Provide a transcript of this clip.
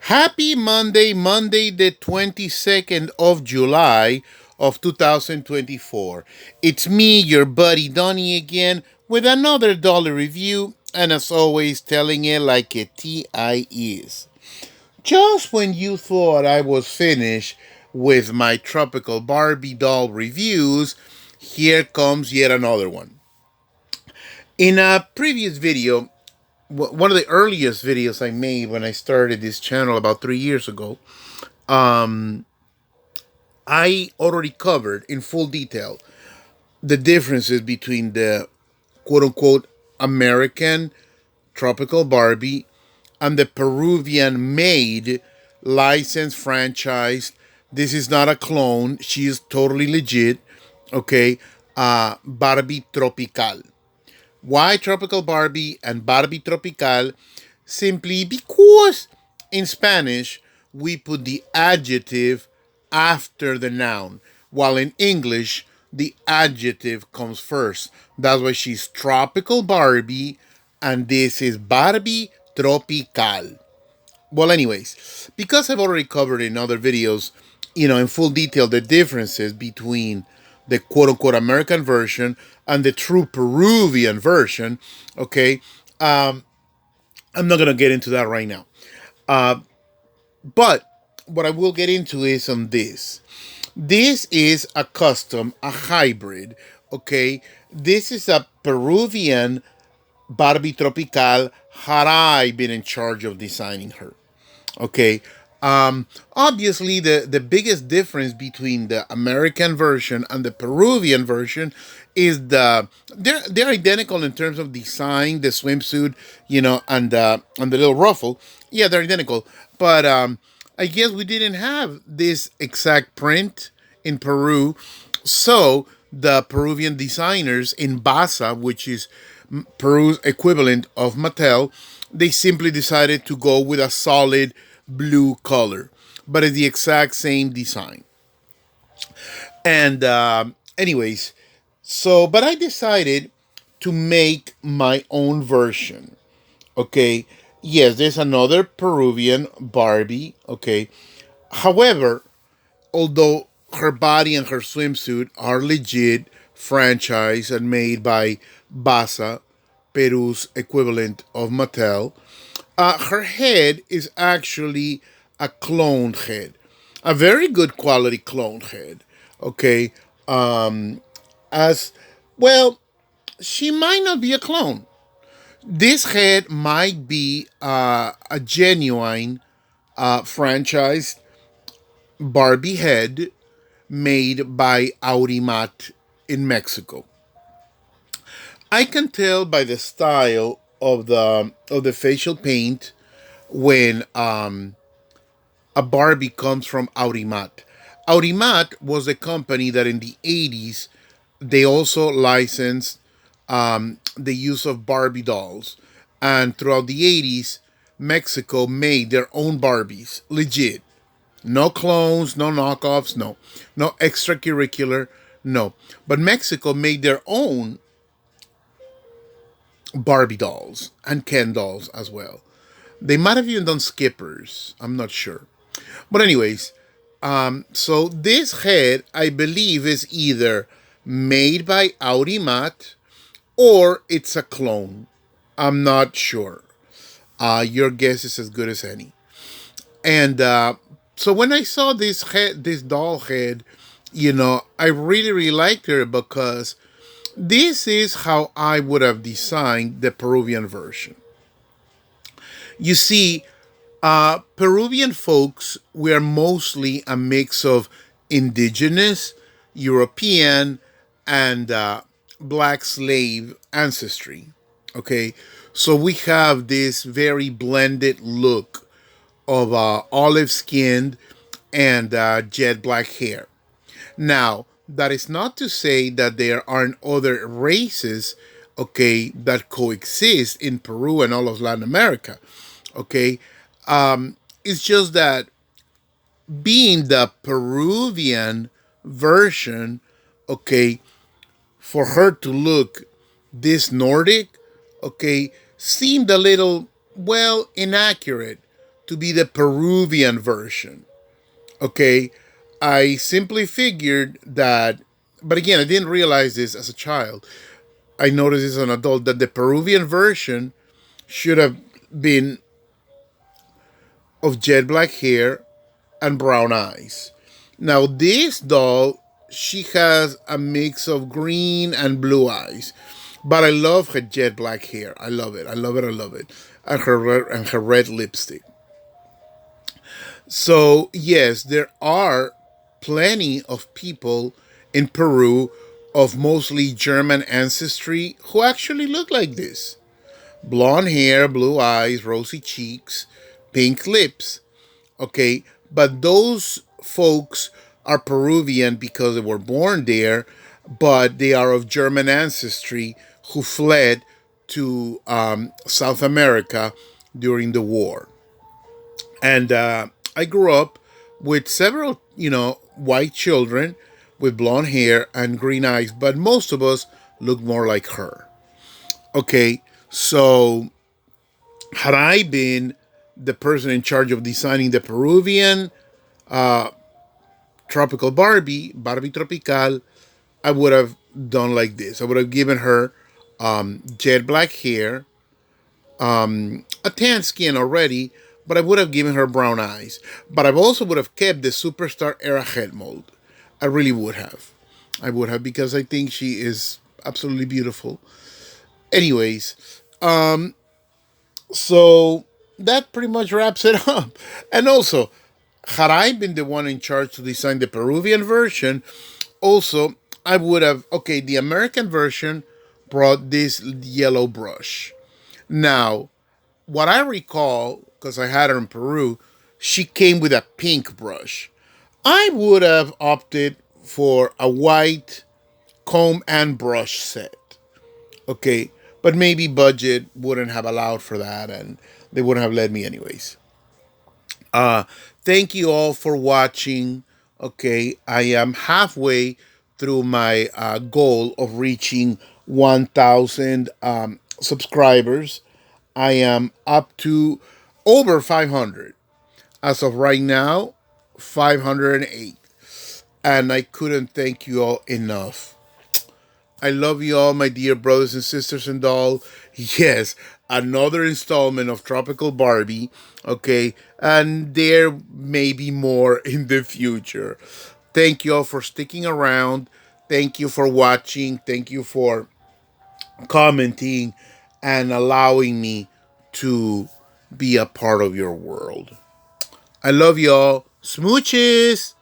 Happy Monday, Monday the 22nd of July of 2024. It's me, your buddy Donnie again, with another dollar review, and as always, telling it like a TI is. Just when you thought I was finished with my tropical Barbie doll reviews, here comes yet another one. In a previous video, one of the earliest videos I made when I started this channel about 3 years ago, I already covered in full detail the differences between the quote unquote American tropical Barbie and the Peruvian made licensed franchise. This is not a clone. She is totally legit. Okay. Barbie Tropical. Why Tropical Barbie and Barbie Tropical? Simply because in Spanish we put the adjective after the noun, while in English the adjective comes first. That's why she's Tropical Barbie and this is Barbie Tropical. Well, anyways, because I've already covered in other videos, in full detail the differences between the quote unquote American version and the true Peruvian version, okay, I'm not going to get into that right now. But what I will get into is on this. This is a custom, a hybrid, okay? This is a Peruvian Barbie Tropical had I been in charge of designing her. Okay. Obviously, the biggest difference between the American version and the Peruvian version is they're identical in terms of design, the swimsuit, and the little ruffle. Yeah, they're identical. But I guess we didn't have this exact print in Peru, so the Peruvian designers in Basa, which is Peru's equivalent of Mattel, they simply decided to go with a solid blue color, but it's the exact same design. And anyways, but I decided to make my own version. Okay, yes, there's another Peruvian Barbie. Okay, however, although her body and her swimsuit are legit franchise and made by Basa, Peru's equivalent of Mattel, her head is actually a cloned head, a very good quality cloned head. Okay, as well, she might not be a clone. This head might be a genuine franchise Barbie head made by Aurimat in Mexico. I can tell by the style of the facial paint when a Barbie comes from Aurimat. Aurimat was a company that in the 80s they also licensed the use of Barbie dolls, and throughout the 80s Mexico made their own Barbies, legit. No clones, no knockoffs, no extracurricular, no. But Mexico made their own Barbie dolls and Ken dolls as well. They might have even done skippers. I'm not sure. But anyways, so this head, I believe, is either made by Aurimat or it's a clone. I'm not sure. Your guess is as good as any. And so when I saw this head, this doll head, I really, really liked her because this is how I would have designed the Peruvian version. You see, Peruvian folks were mostly a mix of indigenous, European, and black slave ancestry. Okay, so we have this very blended look of olive skinned and jet black hair. Now, that is not to say that there aren't other races, okay, that coexist in Peru and all of Latin America. Okay, it's just that being the Peruvian version, okay, for her to look this Nordic, okay, seemed a little, well, inaccurate to be the Peruvian version. Okay, I simply figured that, but again, I didn't realize this as a child. I noticed as an adult that the Peruvian version should have been of jet black hair and brown eyes. Now, this doll, she has a mix of green and blue eyes, but I love her jet black hair. I love it. I love it. I love it. And her red lipstick. So yes, there are plenty of people in Peru of mostly German ancestry who actually look like this: blonde hair, blue eyes, rosy cheeks, pink lips. Okay, but those folks are Peruvian because they were born there, but they are of German ancestry who fled to South America during the war. And I grew up with several, white children with blonde hair and green eyes, but most of us look more like her. Okay, so had I been the person in charge of designing the Peruvian tropical Barbie Tropical, I would have done like this. I would have given her jet black hair, a tan skin already, but I would have given her brown eyes. But I also would have kept the superstar era head mold. I really would have. I would have because I think she is absolutely beautiful. Anyways, so that pretty much wraps it up. And also, had I been the one in charge to design the Peruvian version, also I would have, okay, the American version brought this yellow brush. Now, what I recall, because I had her in Peru, she came with a pink brush. I would have opted for a white comb and brush set. Okay, but maybe budget wouldn't have allowed for that, and they wouldn't have let me anyways. Uh, Thank you all for watching. Okay, I am halfway through my goal of reaching 1,000 subscribers. I am up to over 500 as of right now, 508, and I couldn't thank you all enough. I love you all, my dear brothers and sisters and all. Yes, another installment of Tropical Barbie. Okay, and there may be more in the future. Thank you all for sticking around. Thank you for watching. Thank you for commenting and allowing me to be a part of your world. I love y'all. Smooches!